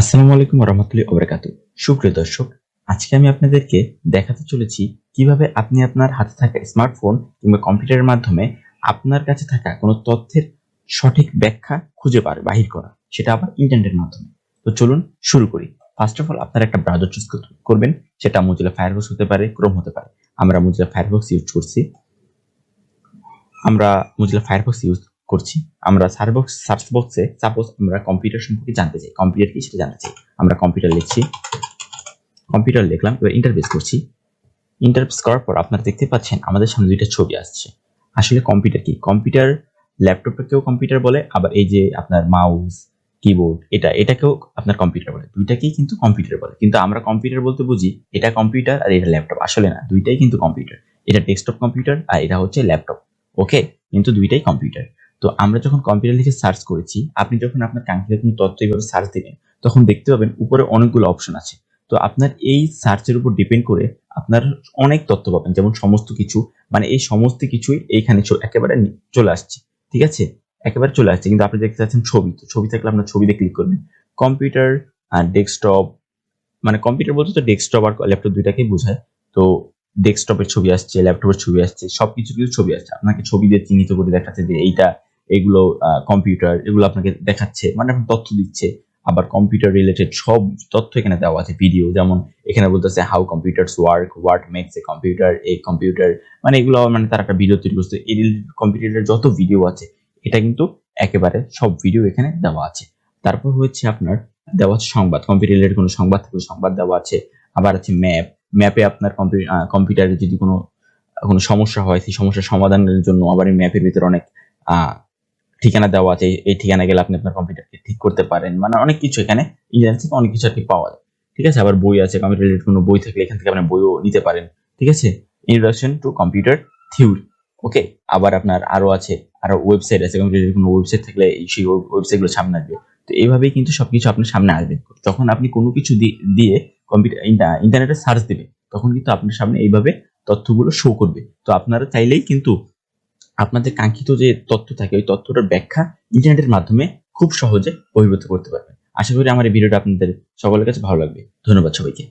আসসালামু আলাইকুম রহমতুল্লাহি ওবারাকাতু। সুপ্রিয় দর্শক, আজকে আমি আপনাদেরকে দেখাতে চলেছি কিভাবে আপনি আপনার হাতে থাকা স্মার্টফোন কিংবা কম্পিউটারের মাধ্যমে আপনার কাছে থাকা কোনো তথ্যের সঠিক ব্যাখ্যা খুঁজে বাহির করা, সেটা আবার ইন্টারনেটের মাধ্যমে। তো চলুন শুরু করি। ফার্স্ট অফ অল আপনারা একটা ব্রাউজার চুজ করবেন, সেটা মোজিলা ফায়ারফক্স হতে পারে, ক্রোম হতে পারে। আমরা মোজিলা ফায়ারফক্স ইউজ করছি। আমরা মোজিলা ফায়ারফক্স ইউজ করছি। আমরা সার্চ বক্সে সাপোজ আমরা কম্পিউটার সম্পর্কে জানতে চাই, কম্পিউটার কি সেটা জানতে চাই, আমরা কম্পিউটার লিখছি, কম্পিউটার লিখলাম, এবার ইন্টারফেস করছি। ইন্টারফেস করার পর আপনারা দেখতে পাচ্ছেন আমাদের সামনে দুইটা ছবি আসছে। আসলে কম্পিউটার কি? কম্পিউটার ল্যাপটপটাকেও কম্পিউটার বলে, আবার এই যে আপনার মাউস কিবোর্ড এটাকেও আপনার কম্পিউটার বলে। দুইটাকেই কিন্তু কম্পিউটার বলে, কিন্তু আমরা কম্পিউটার বলতে বুঝি এটা কম্পিউটার আর এটা ল্যাপটপ। আসলে না, দুইটাই কিন্তু কম্পিউটার। এটা ডেস্কটপ কম্পিউটার আর এটা হচ্ছে ল্যাপটপ। ওকে, কিন্তু দুইটাই কম্পিউটার। তো আমরা যখন কম্পিউটার লিখে সার্চ করেছি, আপনি যখন আপনার কাঙ্ক্ষিত কোনো তথ্য এইভাবে সার্চ দিবেন, তখন দেখতে পাবেন উপরে অনেকগুলো অপশন আছে। তো আপনার এই সার্চের উপর ডিপেন্ড করে আপনার অনেক তথ্য পাবেন, যেমন সমস্ত কিছু, মানে এই সমস্ত কিছুই এইখানে একেবারে চলে আসছে। ঠিক আছে, একেবারে চলে আসছে। কিন্তু আপনি দেখতে চাচ্ছেন ছবি, তো ছবি থাকলে আপনার ছবিতে ক্লিক করবেন। কম্পিউটার আর ডেস্কটপ, মানে কম্পিউটার বলতে তো ডেস্কটপ আর ল্যাপটপ দুইটাকেই বোঝায়। তো ডেস্কটপের ছবি আসছে, ল্যাপটপের ছবি আসছে, সবকিছু কিছু ছবি আসছে। আপনাকে ছবি দিয়ে চিহ্নিত করে দেখাচ্ছে যে এগুলো কম্পিউটার, এগুলো আপনাকে দেখাচ্ছে, মানে তথ্য দিচ্ছে। আবার কম্পিউটার রিলেটেড সব তথ্য এখানে দেওয়া আছে। ভিডিও, যেমন এখানে বলতেছে how computers work, what makes a computer, মানে এগুলো, মানে তারা একটা ভিডিও তৈরি করছে। এই কম্পিউটারের যত ভিডিও আছে, এটা কিন্তু একেবারে সব ভিডিও এখানে দেওয়া আছে। তারপর হচ্ছে আপনার দেওয়া আছে সংবাদ, কম্পিউটার রিলেটেড কোনো সংবাদ থাকলে সংবাদ দেওয়া আছে। আবার আছে ম্যাপে আপনার কম্পিউটারে যদি কোনো কোনো সমস্যা হয়, সেই সমস্যার সমাধানের জন্য আবার এই ম্যাপের ভিতরে অনেক ঠিকানা দেওয়া আছে। এই ঠিকানা গেলে আপনি আপনার কম্পিউটারকে ঠিক করতে পারেন, মানে অনেক কিছু এখানে ইন্টারনেট থেকে অনেক কিছু আর কি পাওয়া যায়। ঠিক আছে, আবার বই আছে, কম্পিউটার রিলেটেড কোনো বই থাকলে এখান থেকে আপনি বইও নিতে পারেন। ঠিক আছে, ইন্ট্রোডাকশন টু কম্পিউটার থিওরি। ওকে, আবার আপনার আরো আছে, আরো ওয়েবসাইট আছে, কম্পিউটার কোনো ওয়েবসাইট থাকলে সেই ওয়েবসাইটগুলো সামনে আসবে। তো এইভাবেই কিন্তু সবকিছু আপনার সামনে আসবে। যখন আপনি কোনো কিছু দিয়ে কম্পিউটার ইন্টারনেটে সার্চ দিবেন, তখন কিন্তু আপনার সামনে এইভাবে তথ্যগুলো শো করবে। তো আপনারা চাইলেই কিন্তু আপনাদের কাঙ্ক্ষিত যে তথ্য থাকে, ওই তথ্যটার ব্যাখ্যা ইন্টারনেটের মাধ্যমে খুব সহজে বহির্ভূত করতে পারবেন। আশা করি আমার এই ভিডিওটা আপনাদের সকলের কাছে ভালো লাগবে। ধন্যবাদ সবাইকে।